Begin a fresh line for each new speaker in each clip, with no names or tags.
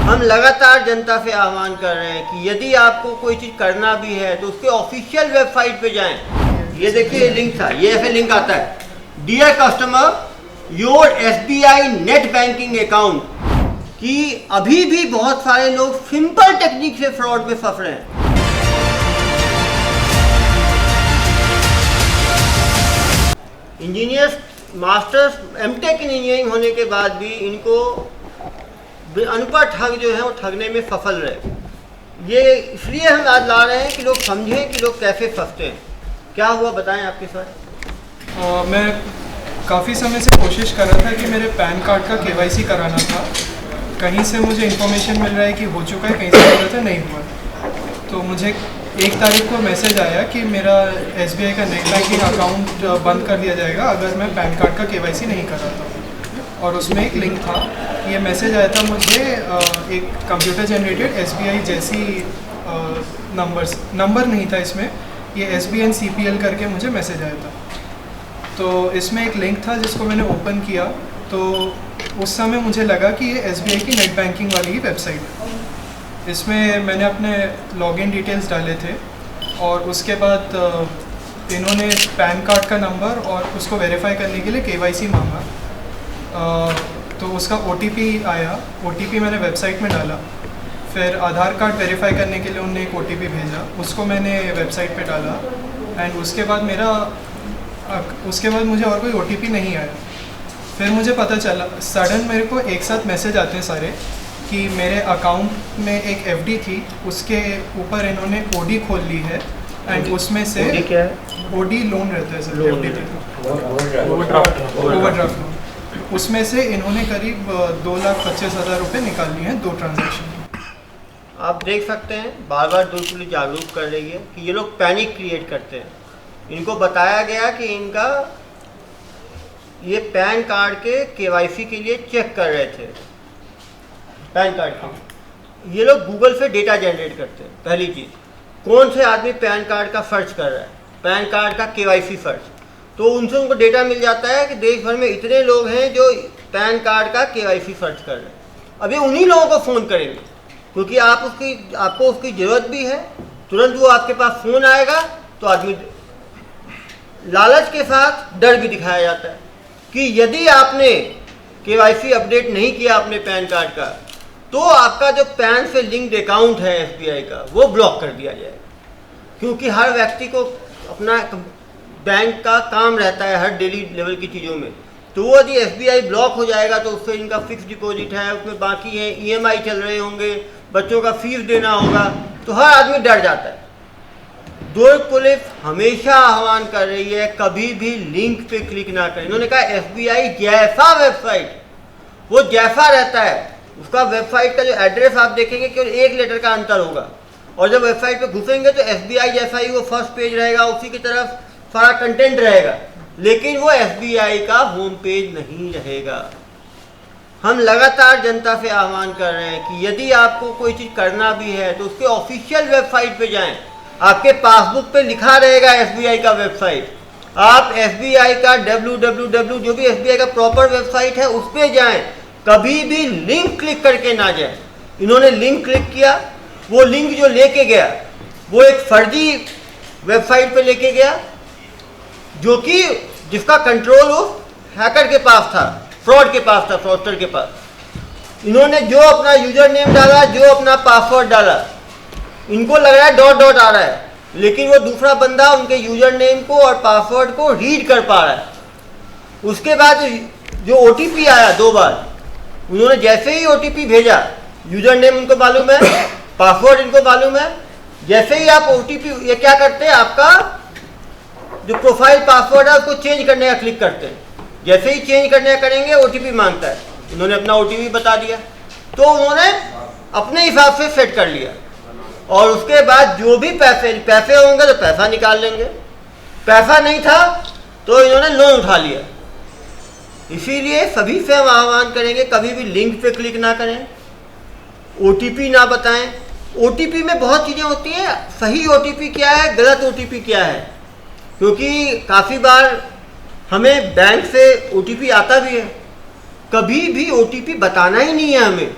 हम लगातार जनता से आह्वान कर रहे हैं कि यदि आपको कोई चीज़ करना भी है तो उसके ऑफिशियल वेबसाइट पे जाएं। ये देखिए लिंक था, ये ऐसे लिंक आता है, dear customer your SBI net banking account, कि अभी भी बहुत सारे लोग सिंपल टेक्निक से फ्रॉड में फंस रहे हैं। Engineers masters MTech in engineering होने के बाद भी इनको अनपढ़ ठग जो है वो ठगने में सफल रहे। ये इसलिए हम आज ला रहे हैं कि लोग समझें कि लोग कैसे फंसते हैं। क्या हुआ बताएं आपके साथ।
मैं काफ़ी समय से कोशिश कर रहा था कि मेरे पैन कार्ड का KYC कराना था। कहीं से मुझे इन्फॉर्मेशन मिल रहा है कि हो चुका है, कहीं से मिल रहा था नहीं हुआ। तो मुझे 1 तारीख को मैसेज आया कि मेरा SBI का नेट बैंकिंग अकाउंट बंद कर दिया जाएगा अगर मैं पैन कार्ड का KYC नहीं कराता। और उसमें एक लिंक था। ये मैसेज आया था मुझे एक कंप्यूटर जनरेटेड SBI जैसी नंबर नहीं था इसमें, ये SBN CPL करके मुझे मैसेज आया था। तो इसमें एक लिंक था जिसको मैंने ओपन किया, तो उस समय मुझे लगा कि ये SBI की नेट बैंकिंग वाली ही वेबसाइट है। इसमें मैंने अपने लॉगिन डिटेल्स डाले थे और उसके बाद इन्होंने पैन कार्ड का नंबर और उसको वेरीफाई करने के लिए KYC मांगा। तो उसका OTP आया, OTP मैंने वेबसाइट में डाला। फिर आधार कार्ड वेरीफाई करने के लिए उन्होंने एक OTP भेजा, उसको मैंने वेबसाइट पे डाला। एंड उसके बाद मुझे और कोई OTP नहीं आया। फिर मुझे पता चला सडन मेरे को एक साथ मैसेज आते हैं सारे कि मेरे अकाउंट में एक FD थी, उसके ऊपर इन्होंने OD खोल ली है। एंड उसमें से
OD क्या है?
OD लोन रहता है सर, ओवरड्राफ्ट लोन। उसमें से इन्होंने करीब 2,25,000 रुपये निकाल लिए हैं 2 ट्रांजैक्शन।
आप देख सकते हैं बार बार दुर्ग पुलिस जागरूक कर रही है कि ये लोग पैनिक क्रिएट करते हैं। इनको बताया गया कि इनका ये पैन कार्ड के KYC के लिए चेक कर रहे थे पैन कार्ड के। ये लोग गूगल से डेटा जनरेट करते हैं। पहली चीज़, कौन से आदमी पैन कार्ड का सर्च कर रहा है, पैन कार्ड का KYC सर्च, तो उनसे उनको डेटा मिल जाता है कि देश भर में इतने लोग हैं जो पैन कार्ड का KYC सर्च कर रहे हैं। अभी उन्हीं लोगों को फ़ोन करेंगे क्योंकि आपको उसकी ज़रूरत भी है। तुरंत वो आपके पास फ़ोन आएगा तो आदमी लालच के साथ डर भी दिखाया जाता है कि यदि आपने KYC अपडेट नहीं किया अपने पैन कार्ड का तो आपका जो पैन से लिंक्ड अकाउंट है SBI का वो ब्लॉक कर दिया जाएगा। क्योंकि हर व्यक्ति को अपना बैंक का काम रहता है हर डेली लेवल की चीज़ों में। तो वो यदि SBI ब्लॉक हो जाएगा तो उससे इनका फिक्स डिपॉजिट है, उसमें बाकी है, EMI चल रहे होंगे, बच्चों का फीस देना होगा, तो हर आदमी डर जाता है। दुर्ग पुलिस हमेशा आह्वान कर रही है कभी भी लिंक पे क्लिक ना करें। इन्होंने कहा SBI जैसा वेबसाइट वो जैसा रहता है, उसका वेबसाइट का जो एड्रेस आप देखेंगे केवल 1 लेटर का अंतर होगा। और जब वेबसाइट पे घुसेंगे तो SBI जैसा ही वो फर्स्ट पेज रहेगा, उसी की तरफ सारा कंटेंट रहेगा, लेकिन वो SBI का होम पेज नहीं रहेगा। हम लगातार जनता से आह्वान कर रहे हैं कि यदि आपको कोई चीज़ करना भी है तो उसके ऑफिशियल वेबसाइट पे जाएं। आपके पासबुक पे लिखा रहेगा SBI का वेबसाइट। आप SBI का www जो भी SBI का प्रॉपर वेबसाइट है उस पर जाएं। कभी भी लिंक क्लिक करके ना जाएं। इन्होंने लिंक क्लिक किया, वो लिंक जो लेके गया वो एक फर्जी वेबसाइट पे लेके गया जो कि जिसका कंट्रोल उस हैकर के पास था, फ्रॉड के पास था, फ्रॉडस्टर के पास। इन्होंने जो अपना यूजर नेम डाला, जो अपना पासवर्ड डाला, इनको लग रहा है डॉट आ रहा है, लेकिन वो दूसरा बंदा उनके यूजर नेम को और पासवर्ड को रीड कर पा रहा है। उसके बाद जो OTP आया 2 बार, उन्होंने जैसे ही OTP भेजा, यूजर नेम उनको मालूम है, पासवर्ड इनको मालूम है, जैसे ही आप OTP ये क्या करते हैं, आपका जो प्रोफाइल पासवर्ड है उसको चेंज करने का क्लिक करते हैं। जैसे ही चेंज करने का करेंगे OTP मांगता है। उन्होंने अपना OTP बता दिया तो उन्होंने अपने हिसाब से सेट कर लिया और उसके बाद जो भी पैसे होंगे तो पैसा निकाल लेंगे, पैसा नहीं था तो इन्होंने लोन उठा लिया। इसीलिए सभी से हम आह्वान करेंगे कभी भी लिंक पे क्लिक ना करें, OTP ना बताएं। OTP में बहुत चीज़ें होती हैं, सही OTP क्या है, गलत OTP क्या है, क्योंकि काफ़ी बार हमें बैंक से OTP आता भी है। कभी भी OTP बताना ही नहीं है हमें।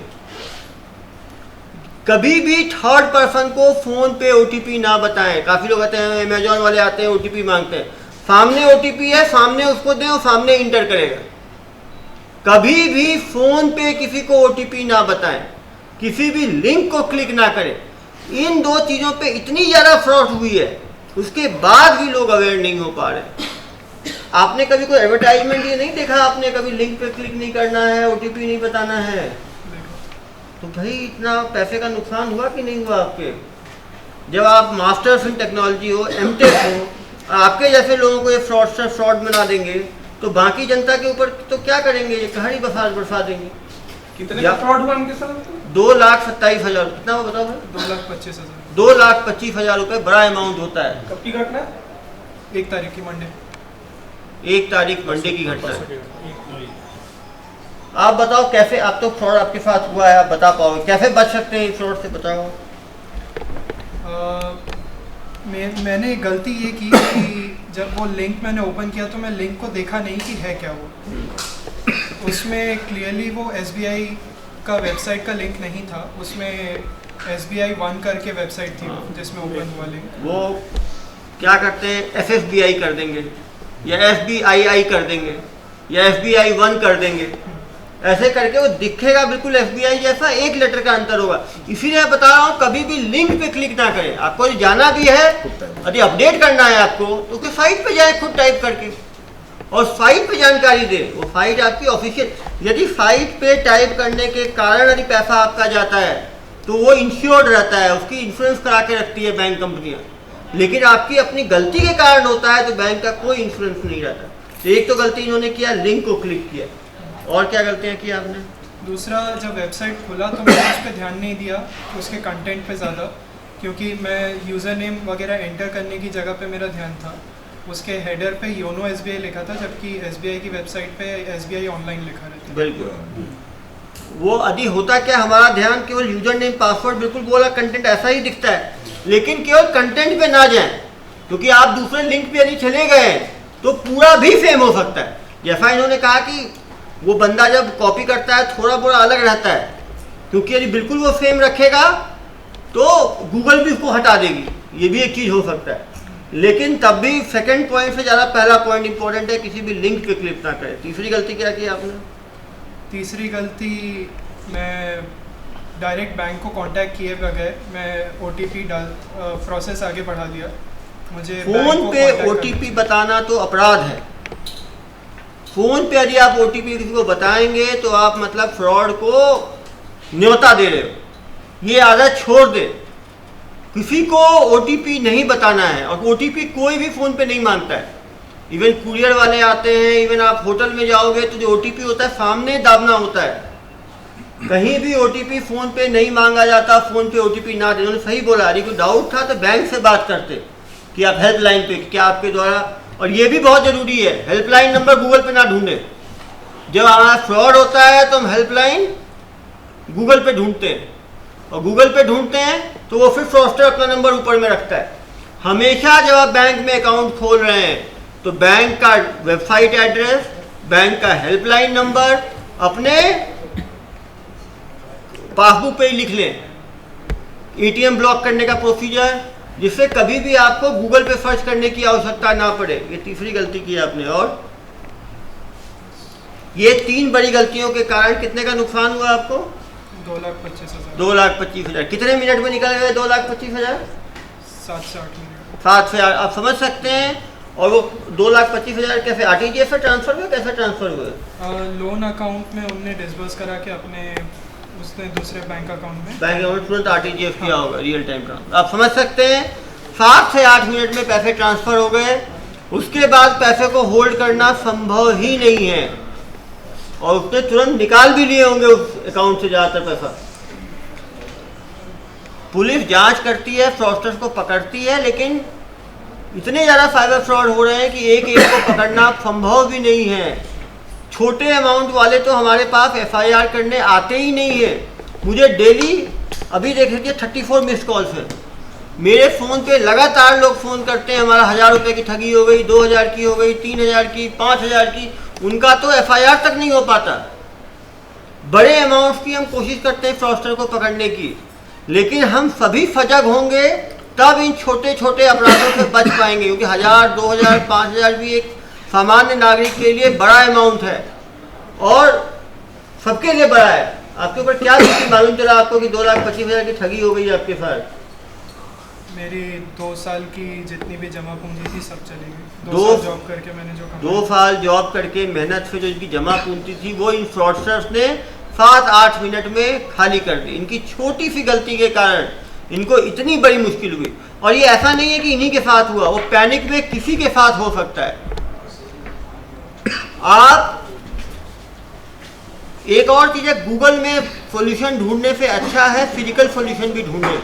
कभी भी थर्ड पर्सन को फ़ोन पे OTP ना बताएं। काफ़ी लोग कहते हैं अमेजोन वाले आते हैं OTP मांगते हैं, सामने OTP है, सामने उसको दें और सामने इंटर करेगा। कभी भी फ़ोन पे किसी को OTP ना बताएं, किसी भी लिंक को क्लिक ना करें। इन दो चीज़ों पे इतनी ज़्यादा फ्रॉड हुई है, उसके बाद भी लोग अवेयर नहीं हो पा रहे। आपने कभी कोई एडवर्टाइजमेंट ये नहीं देखा, आपने कभी लिंक पे क्लिक नहीं करना है, OTP नहीं बताना है, तो भाई इतना पैसे का नुकसान हुआ कि नहीं हुआ आपके? जब आप मास्टर्स इन टेक्नोलॉजी हो, MTech हो, आपके जैसे लोगों को ये फ्रॉड बना देंगे, तो बाकी जनता के ऊपर तो क्या करेंगे? ये कहानी बरसा देंगे।
कितने का फ्रॉड हुआ उनके साथ?
2,27,000। कितना वो बताओ?
2,25,000।
2,25,000 रुपये बड़ा अमाउंट होता है।
कब की घटना?
1 तारीख की मंडे।
1 तारीख मंडे की घटना है। आप बताओ कैसे, आप तो फ्रॉड आपके साथ हुआ है, आप बता पाओगे कैसे बच सकते हैं इस फ्रॉड से? बताओ।
मैंने गलती ये की कि जब वो लिंक मैंने ओपन किया तो मैं लिंक को देखा नहीं कि है क्या वो। उसमें क्लियरली वो SBI का वेबसाइट का लिंक नहीं था, उसमें SBI 1 करके वेबसाइट थी जिसमें ओपन हुआ लिंक।
वो क्या करते हैं, SSBI कर देंगे या SBII कर देंगे या SBI 1 कर देंगे, ऐसे करके वो दिखेगा बिल्कुल SBI जैसा, एक लेटर का अंतर होगा। इसीलिए बता रहा हूँ कभी भी लिंक पे क्लिक ना करें। आपको जाना भी है, यदि अपडेट करना है आपको, तो उसके साइट पे जाए खुद टाइप करके और साइट पे जानकारी दे। वो साइट आपकी ऑफिशियल, यदि साइट पे टाइप करने के कारण यदि पैसा आपका जाता है तो वो इंश्योर्ड रहता है, उसकी इंश्योरेंस करा के रखती है बैंक कंपनियाँ। लेकिन आपकी अपनी गलती के कारण होता है तो बैंक का कोई इंश्योरेंस नहीं रहता। तो एक तो गलती इन्होंने किया, लिंक को क्लिक किया, और क्या गलतियाँ की आपने?
दूसरा, जब वेबसाइट खोला तो मैंने उस पर ध्यान नहीं दिया, उसके कंटेंट पे ज़्यादा, क्योंकि मैं यूज़र नेम वगैरह एंटर करने की जगह पे मेरा ध्यान था। उसके हेडर पे योनो SBI लिखा था, जबकि SBI की वेबसाइट पे SBI ऑनलाइन लिखा रहता है।
बिल्कुल। वो यदि होता क्या, हमारा ध्यान केवल यूजर नेम पासवर्ड, बिल्कुल बोला कंटेंट ऐसा ही दिखता है, लेकिन केवल कंटेंट पे ना जाएं, क्योंकि आप दूसरे लिंक पे यदि चले गए तो पूरा भी सेम हो सकता है। जैसा इन्होंने कहा कि वो बंदा जब कॉपी करता है थोड़ा बहुत अलग रहता है, क्योंकि यदि बिल्कुल वो सेम रखेगा तो गूगल भी उसको हटा देगी, ये भी एक चीज़ हो सकता है। लेकिन तब भी सेकंड पॉइंट से ज़्यादा पहला पॉइंट इंपॉर्टेंट है, किसी भी लिंक पे क्लिक ना करें। तीसरी गलती क्या की आपने?
तीसरी गलती, मैं डायरेक्ट बैंक को कांटेक्ट किए बगैर मैं OTP प्रोसेस आगे बढ़ा दिया। मुझे
फ़ोन पे OTP बताना तो अपराध है। फ़ोन पे यदि आप OTP किसी को बताएंगे तो आप मतलब फ्रॉड को न्योता दे रहे हो। ये आदत छोड़ दे, किसी को OTP नहीं बताना है। और OTP कोई भी फ़ोन पे नहीं मांगता है, इवन कुरियर वाले आते हैं, इवन आप होटल में जाओगे तो जो OTP होता है सामने दाबना होता है। कहीं भी OTP फ़ोन पे नहीं मांगा जाता, फ़ोन पे OTP ना दे। उन्होंने सही बोला, यदि कोई डाउट था तो बैंक से बात करते कि आप हेल्पलाइन पे, क्या आपके द्वारा, और ये भी बहुत ज़रूरी है, हेल्पलाइन नंबर गूगल पे ना ढूंढें। जब हमारा फ्रॉड होता है तो हम हेल्पलाइन गूगल पे ढूंढते हैं, और गूगल पे ढूंढते हैं तो वो फिर फ्रॉडस्टर अपना नंबर ऊपर में रखता है। हमेशा जब आप बैंक में अकाउंट खोल रहे हैं तो बैंक का वेबसाइट एड्रेस, बैंक का हेल्पलाइन नंबर अपने पासबुक पे ही लिख लें। ATM ब्लॉक करने का प्रोसीजर, जिससे कभी भी आपको गूगल पे सर्च करने की आवश्यकता ना पड़े। ये तीसरी गलती की आपने। और ये 3 बड़ी गलतियों के कारण कितने का नुकसान हुआ आपको?
2,25,000।
2,25,000। कितने मिनट में निकल गए 2,25,000?
7 से 8 मिनट।
7 से 8, आप समझ सकते हैं। और वो 2,25,000 कैसे RTGS से ट्रांसफर हुए, कैसे ट्रांसफर हुए?
लोन अकाउंट में उनने डिसबर्स करा के अपने उसने दूसरे बैंक अकाउंट में,
बैंक अकाउंट तुरंत RTGS किया होगा, रियल टाइम ट्रांसफर। आप समझ सकते हैं 7 से 8 मिनट में पैसे ट्रांसफर हो गए। उसके बाद पैसे को होल्ड करना संभव ही नहीं है, और उसने तुरंत निकाल भी लिए होंगे उस अकाउंट से ज़्यादातर पैसा। पुलिस जांच करती है, फ्रॉडस्टर्स को पकड़ती है, लेकिन इतने ज़्यादा साइबर फ्रॉड हो रहे हैं कि एक को पकड़ना संभव भी नहीं है। छोटे अमाउंट वाले तो हमारे पास FIR करने आते ही नहीं है। मुझे डेली, अभी देख लीजिए 34 मिस्ड कॉल्स हैं मेरे फ़ोन पे। लगातार लोग फ़ोन करते हैं, हमारा 1,000 रुपये की ठगी हो गई, 2,000 की हो गई, 3,000 की, 5,000 की। उनका तो FIR तक नहीं हो पाता। बड़े अमाउंट्स की हम कोशिश करते हैं फ्रॉडस्टर को पकड़ने की, लेकिन हम सभी सजग होंगे तब इन छोटे छोटे अपराधों से बच पाएंगे, क्योंकि 1000, 2000, 5000 भी एक सामान्य नागरिक के लिए बड़ा अमाउंट है और सबके लिए बड़ा है। आपके ऊपर क्या बीती, मालूम चला आपको कि 2,25,000 की ठगी हो गई आपके साथ?
मेरी 2 साल की जितनी भी जमा पूंजी थी सब चली गई।
2
साल जॉब करके मैंने जो कमाया,
2 साल जॉब करके मेहनत से जो इनकी जमा पूंजी थी वो इन फ्रॉडस्टर्स ने 7-8 मिनट में खाली कर दी। इनकी छोटी सी गलती के कारण इनको इतनी बड़ी मुश्किल हुई। और ये ऐसा नहीं है कि इन्हीं के साथ हुआ, वो पैनिक में किसी के साथ हो सकता है। आप एक और चीज़ है, गूगल में सॉल्यूशन ढूंढने से अच्छा है फिजिकल सॉल्यूशन भी ढूंढे।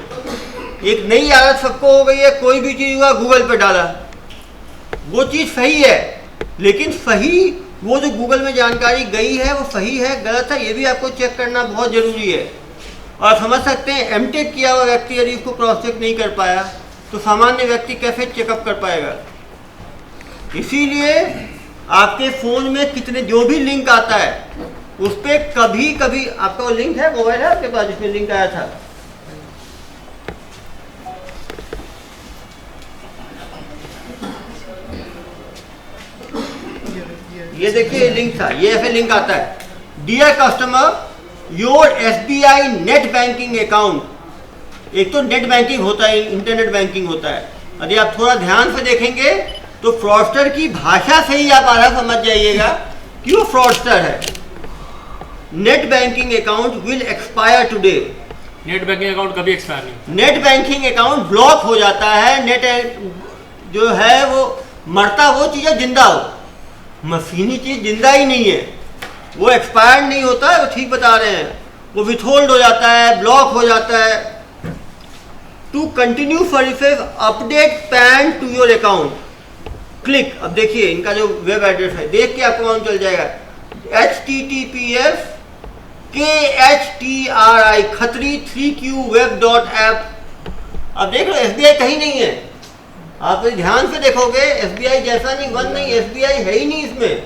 एक नई आदत सबको हो गई है, कोई भी चीज़ हुआ गूगल पे डाला, वो चीज़ सही है, लेकिन सही वो जो गूगल में जानकारी गई है वो सही है गलत है, ये भी आपको चेक करना बहुत ज़रूरी है। और समझ सकते हैं एमटेक किया हुआ व्यक्ति यदि इसको क्रॉस चेक नहीं कर पाया तो सामान्य व्यक्ति कैसे चेकअप कर पाएगा। इसीलिए आपके फ़ोन में कितने जो भी लिंक आता है उस पर कभी कभी आपका वो लिंक है, मोबाइल है आपके पास जिसमें लिंक आया था? ये देखिए लिंक था, ये ऐसे लिंक आता है, dear customer your SBI net banking account. एक तो नेट बैंकिंग होता है, इंटरनेट बैंकिंग होता है। यदि आप थोड़ा ध्यान से देखेंगे तो फ्रॉडस्टर की भाषा से ही आप आधा समझ जाइएगा कि वो फ्रॉडस्टर है। Net banking account will expire today.
Net banking account कभी एक्सपायर नहीं।
नेट बैंकिंग अकाउंट ब्लॉक हो जाता है। नेट जो है वो मरता वो चीज़ है जिंदा हो, मशीनी चीज़ जिंदा ही नहीं है, वो एक्सपायर नहीं होता है। वो ठीक बता रहे हैं, वो विथहोल्ड हो जाता है, ब्लॉक हो जाता है। To continue services update PAN to your account click. अब देखिए इनका जो वेब एड्रेस है, देख के आपको मालूम चल जाएगा, https://KHTRI khatri3qweb.app। अब देख लो SBI कहीं नहीं है, आप ध्यान से देखोगे SBI जैसा नहीं, वन नहीं, SBI है ही नहीं इसमें,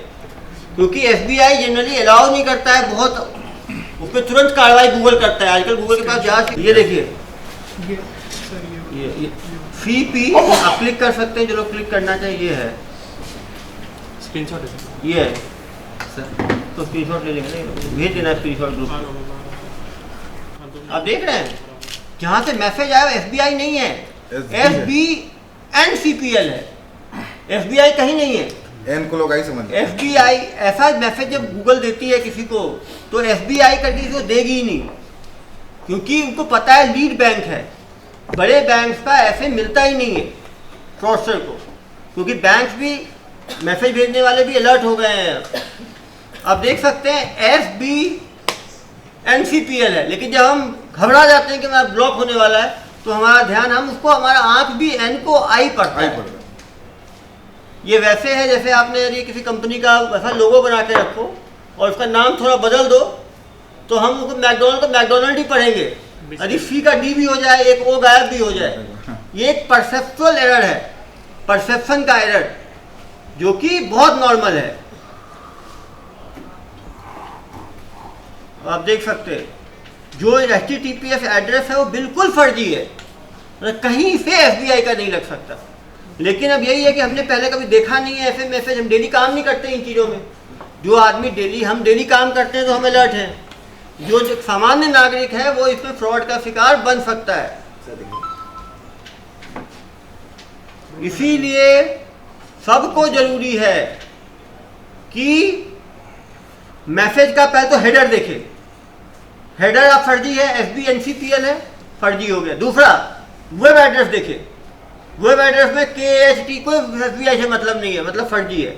क्योंकि SBI जनरली अलाउ नहीं करता है, बहुत उस पर तुरंत कार्रवाई गूगल करता है। आजकल गूगल के पास जांच, ये देखिए ये CP आप क्लिक कर सकते हैं, जो लोग क्लिक करना चाहिए, ये है
स्क्रीनशॉट,
ये है सर, तो स्क्रीनशॉट ले लेंगे, नहीं भेज देना स्क्रीनशॉट ग्रुप। आप देख रहे हैं जहाँ से मैसेज आया SBI नहीं है, SBNCPL है, SBI कहीं नहीं है।
एन को लोग आई समझ
SBI ऐसा मैसेज जब गूगल देती है किसी को तो SBI करके किसी को देगी ही नहीं, क्योंकि उनको पता है लीड बैंक है। बड़े बैंक्स का ऐसे मिलता ही नहीं है फ्रॉडस्टर को, क्योंकि बैंक्स भी मैसेज भेजने वाले भी अलर्ट हो गए हैं। अब देख सकते हैं SBNCPL है, लेकिन जब हम घबरा जाते हैं कि हमारा ब्लॉक होने वाला है तो हमारा ध्यान, हम उसको, हमारा आंख भी N को I पढ़ता है। ये वैसे है जैसे आपने यदि किसी कंपनी का वैसा लोगो बना के रखो और उसका नाम थोड़ा बदल दो तो हम उसको मैकडोनल्ड ही पढ़ेंगे, यदि C का D भी हो जाए, एक O गायब भी हो जाए। ये एक परसेप्चुअल एरर है, परसेप्शन का एरर, जो कि बहुत नॉर्मल है। आप देख सकते हैं जो HTTPS एड्रेस है वो बिल्कुल फर्जी है, कहीं से SBI का नहीं लग सकता। लेकिन अब यही है कि हमने पहले कभी देखा नहीं है ऐसे मैसेज, हम डेली काम नहीं करते इन चीज़ों में। जो आदमी हम डेली काम करते हैं तो हम अलर्ट हैं, जो सामान्य नागरिक है वो इसमें फ्रॉड का शिकार बन सकता है। इसीलिए सबको जरूरी है कि मैसेज का पहले तो हेडर देखें। हेडर अब फर्जी है, SBNCPL है, फर्जी हो गया। दूसरा वेब एड्रेस देखें, वेब एड्रेस में KHT कोई SBI से मतलब नहीं है, मतलब फर्जी है।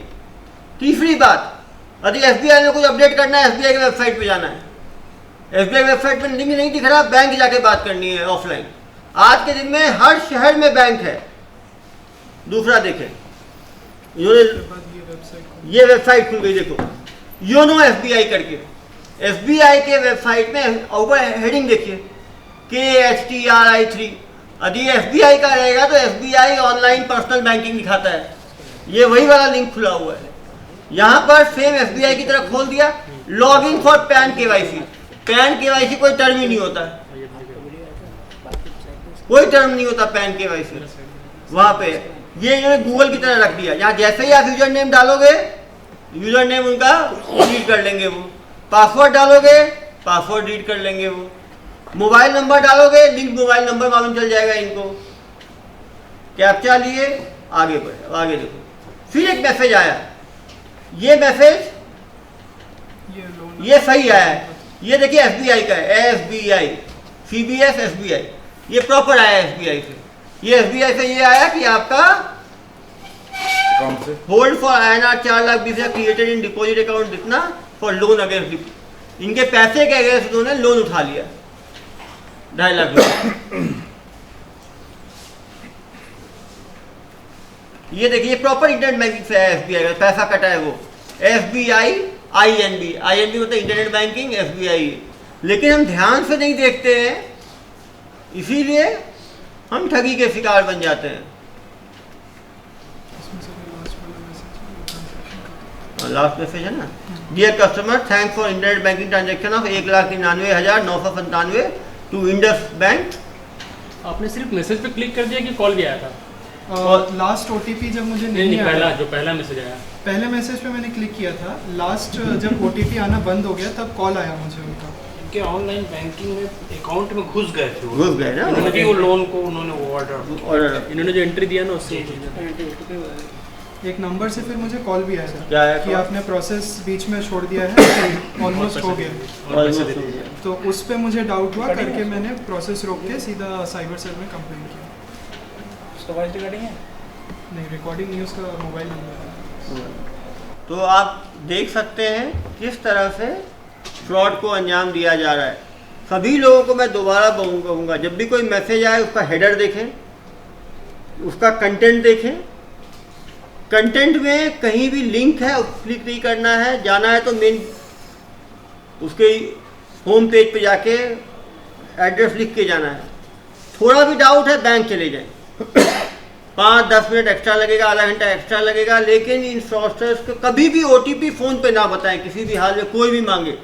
तीसरी बात, यदि SBI में कुछ अपडेट करना है SBI की वेबसाइट पे जाना है, SBI वेबसाइट पे लिंक नहीं दिख रहा, बैंक जाके बात करनी है ऑफलाइन। आज के दिन में हर शहर में बैंक है। दूसरा देखें, ये वेबसाइट खुल गई, देखो योनो SBI करके, SBI के वेबसाइट में ऊपर हेडिंग देखिए KHTRI3। यदि SBI का रहेगा तो SBI ऑनलाइन पर्सनल बैंकिंग दिखाता है, ये वही वाला लिंक खुला हुआ है। यहाँ पर सेम SBI की तरह खोल दिया, log in for pan KYC। Pan KYC कोई टर्म ही नहीं होता है, कोई टर्म नहीं होता पैन केवाईसी वहाँ पे। ये इन्होंने गूगल की तरह रख दिया, यहाँ जैसे ही आप यूजर नेम डालोगे यूजर नेम उनका डिलीट कर लेंगे वो, पासवर्ड डालोगे पासवर्ड डिलीट कर लेंगे वो, मोबाइल नंबर डालोगे लिंक मोबाइल नंबर मालूम चल जाएगा इनको। कैप्चा लिए आगे बढ़े, आगे देखो। फिर एक मैसेज आया, ये मैसेज ये सही आया है, ये देखिए एसबीआई का है, एसबीआई सीबीएस एसबीआई, ये प्रॉपर आया एसबीआई से। ये एसबीआई से ये आया कि आपका hold for INR 4,20,000 created in deposit account जितना फॉर लोन अगेंस्ट, इनके पैसे के अगेंस्ट उन्होंने लोन उठा लिया 2.5 लाख रुपये। ये देखिए प्रॉपर इंटरनेट बैंकिंग से है, एसबीआई का पैसा कटा है वो, SBI INB मतलब इंटरनेट बैंकिंग SBI। लेकिन हम ध्यान से नहीं देखते हैं, इसीलिए हम ठगी के शिकार बन जाते हैं। लास्ट मैसेज है ना, dear customer thanks for internet banking transaction of 1,99,997 to Indus bank.
आपने सिर्फ मैसेज पे क्लिक कर दिया कि कॉल भी आया था?
लास्ट OTP जब मुझे
नहीं,
आया,
पहला मैसेज आया,
पहले मैसेज पे मैंने क्लिक किया था, लास्ट जब OTP आना बंद हो गया तब कॉल आया मुझे उनका।
इनके ऑनलाइन बैंकिंग में अकाउंट में घुस गए थे वो।
घुस गए ना,
इन्होंने वो लोन को उन्होंने वो ऑर्डर
इन्होंने जो एंट्री दिया ना उससे
एक नंबर से फिर मुझे कॉल भी आया था
क्या है
कि आपने प्रोसेस बीच में छोड़ दिया है, ऑलमोस्ट हो गया।
और पैसे दे दिए।
तो उस पे मुझे डाउट हुआ करके मैंने प्रोसेस रोक के सीधा साइबर सेल में कंप्लेंट किया।
उसका वॉइस रिकॉर्डिंग है?
नहीं, रिकॉर्डिंग नहीं, उसका मोबाइल नंबर है।
तो आप देख सकते हैं किस तरह से फ्रॉड को अंजाम दिया जा रहा है। सभी लोगों को मैं दोबारा कहूँगा, जब भी कोई मैसेज आए उसका हेडर देखें, उसका कंटेंट देखें। कंटेंट में कहीं भी लिंक है क्लिक नहीं करना है, जाना है तो मेन उसके होम पेज पे जाके एड्रेस लिख के जाना है। थोड़ा भी डाउट है बैंक चले जाएं, 5-10 मिनट एक्स्ट्रा लगेगा, आधा घंटा एक्स्ट्रा लगेगा, लेकिन इन फ्रॉडस्टर्स को कभी भी OTP फ़ोन पे ना बताएं, किसी भी हाल में कोई भी मांगे,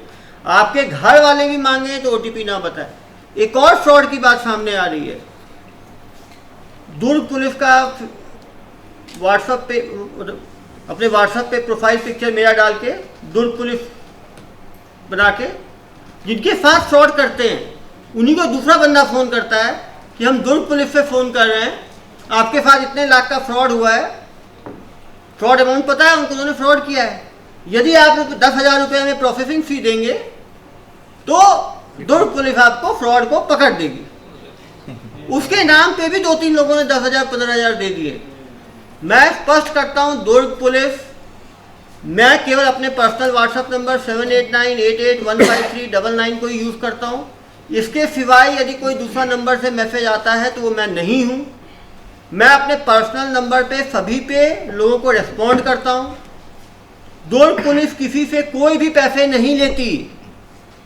आपके घर वाले भी मांगे तो OTP ना बताएं। एक और फ्रॉड की बात सामने आ रही है, दुर्ग पुलिस का व्हाट्सएप पे अपने व्हाट्सएप पे प्रोफाइल पिक्चर मेरा डाल के दुर्ग पुलिस बना के जिनके साथ फ्रॉड करते हैं उन्हीं को दूसरा बंदा फ़ोन करता है कि हम दुर्ग पुलिस से फ़ोन कर रहे हैं, आपके साथ इतने लाख का फ्रॉड हुआ है, फ्रॉड अमाउंट पता है उनको, उन्होंने फ्रॉड किया है, यदि आप 10,000 रुपये में प्रोसेसिंग फ़ी देंगे तो दुर्ग पुलिस आपको फ्रॉड को पकड़ देगी। उसके नाम पे भी 2-3 लोगों ने 10,000 15,000 दे दिए। मैं स्पष्ट करता हूं, दुर्ग पुलिस, मैं केवल अपने पर्सनल व्हाट्सएप नंबर 7898815399 को ही यूज़ करता हूं। इसके सिवाय यदि कोई दूसरा नंबर से मैसेज आता है तो वो मैं नहीं हूं। मैं अपने पर्सनल नंबर पे सभी पे लोगों को रिस्पॉन्ड करता हूं। दुर्ग पुलिस किसी से कोई भी पैसे नहीं लेती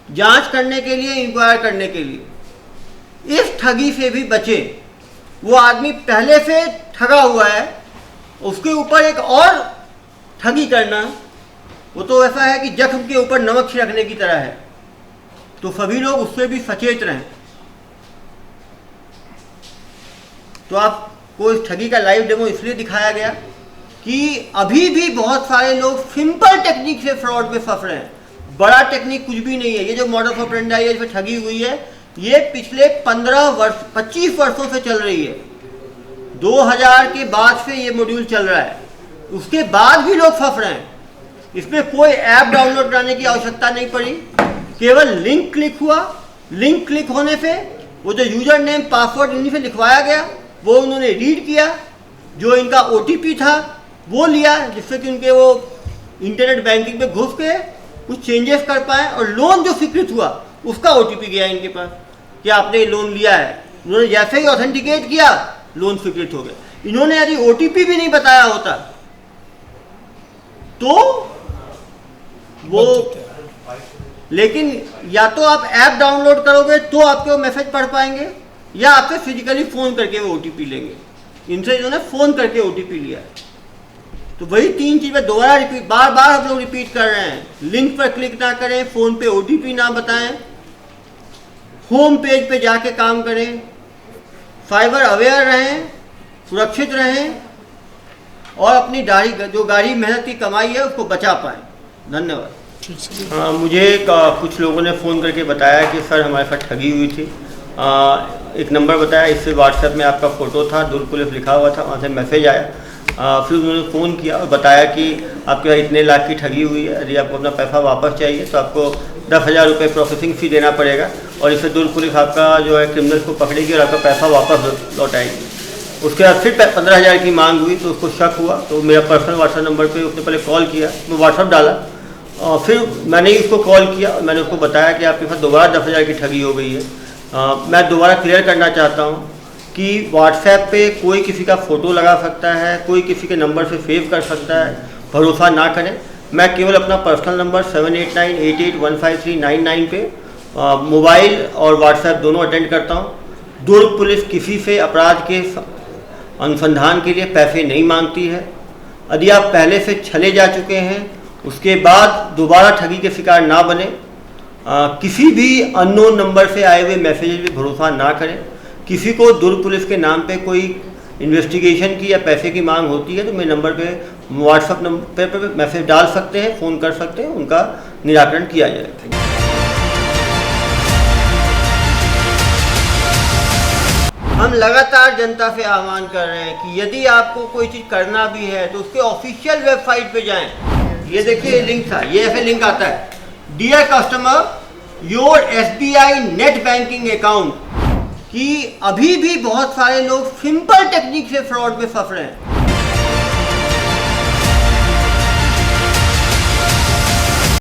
जांच करने के लिए, इंक्वायर करने के लिए। इस ठगी से भी बचे। वो आदमी पहले से ठगा हुआ है, उसके ऊपर एक और ठगी करना, वो तो ऐसा है कि जख्म के ऊपर नमक छिड़कने की तरह है। तो सभी लोग उससे भी सचेत रहें। तो आपको इस ठगी का लाइव डेमो इसलिए दिखाया गया कि अभी भी बहुत सारे लोग सिंपल टेक्निक से फ्रॉड में फंस रहे हैं। बड़ा टेक्निक कुछ भी नहीं है। ये जो मॉडल ऑपरेंडी है, इसमें ठगी हुई है, ये पिछले 25 वर्षों से चल रही है। 2000 के बाद से ये मॉड्यूल चल रहा है, उसके बाद भी लोग फंस रहे हैं। इसमें कोई ऐप डाउनलोड कराने की आवश्यकता नहीं पड़ी, केवल लिंक क्लिक हुआ। लिंक क्लिक होने से वो जो यूजर नेम पासवर्ड इन्हीं से लिखवाया गया वो उन्होंने रीड किया, जो इनका OTP था वो लिया, जिससे कि उनके वो इंटरनेट बैंकिंग में घुस के कुछ चेंजेस कर पाए, और लोन जो स्वीकृत हुआ उसका OTP गया इनके पास कि आपने ये लोन लिया है। उन्होंने जैसे ही ऑथेंटिकेट किया लोन स्वीकृत हो गया। इन्होंने यदि OTP भी नहीं बताया होता तो वो, लेकिन या तो आप ऐप डाउनलोड करोगे तो आपके वो मैसेज पढ़ पाएंगे, या आपसे फिजिकली फ़ोन करके वो OTP लेंगे। इनसे इन्होंने फ़ोन करके OTP लिया है। तो वही 3 चीज़ें दोबारा रिपीट, बार बार हम लोग रिपीट कर रहे हैं। लिंक पर क्लिक ना करें, फ़ोन पे OTP ना बताएं, होम पेज पे जाके काम करें, साइबर अवेयर रहें, सुरक्षित रहें और अपनी जो गाढ़ी मेहनत की कमाई है उसको बचा पाएँ। धन्यवाद। मुझे कुछ लोगों ने फ़ोन करके बताया कि सर हमारे साथ ठगी हुई थी। एक नंबर बताया, इससे व्हाट्सएप में आपका फ़ोटो था, दुर्ग पुलिस लिखा हुआ था, वहाँ से मैसेज आया। फिर उन्होंने फ़ोन किया और बताया कि आपके यहाँ इतने लाख की ठगी हुई है, यदि आपको अपना पैसा वापस चाहिए तो आपको 10,000 रुपये प्रोसेसिंग फ़ी देना पड़ेगा और इससे दुर्ग पुलिस आपका जो है क्रिमिनल्स को पकड़ेगी और आपका पैसा वापस लौटाएगी। उसके बाद फिर 15,000 की मांग हुई तो उसको शक हुआ, तो मेरा पर्सनल व्हाट्सएप नंबर पे उसने पहले कॉल किया, मैं व्हाट्सएप डाला और फिर मैंने उसको कॉल किया और मैंने उसको बताया कि आपके साथ दोबारा 10,000 की ठगी हो गई है। मैं दोबारा क्लियर करना चाहता हूँ कि व्हाट्सएप पे कोई किसी का फ़ोटो लगा सकता है, कोई किसी के नंबर से सेव कर सकता है, भरोसा ना करें। मैं केवल अपना पर्सनल नंबर 7898815399 पे मोबाइल और व्हाट्सएप दोनों अटेंड करता हूँ। दुर्ग पुलिस किसी से अपराध के अनुसंधान के लिए पैसे नहीं मांगती है। यदि आप पहले से छले जा चुके हैं, उसके बाद दोबारा ठगी के शिकार ना बने। किसी भी अननोन नंबर से आए हुए मैसेज पे भरोसा ना करें। किसी को दुर्ग पुलिस के नाम पे कोई इन्वेस्टिगेशन की या पैसे की मांग होती है तो मेरे नंबर पे व्हाट्सएप नंबर पे मैसेज डाल सकते हैं, फ़ोन कर सकते हैं, उनका निराकरण किया जाएगा। हम लगातार जनता से आह्वान कर रहे हैं कि यदि आपको कोई चीज़ करना भी है तो उसके ऑफिशियल वेबसाइट पे जाएं। ये देखिए लिंक था, ये ऐसे लिंक आता है, dear customer your SBI net banking account, कि अभी भी बहुत सारे लोग सिंपल टेक्निक से फ्रॉड में फंस रहे हैं।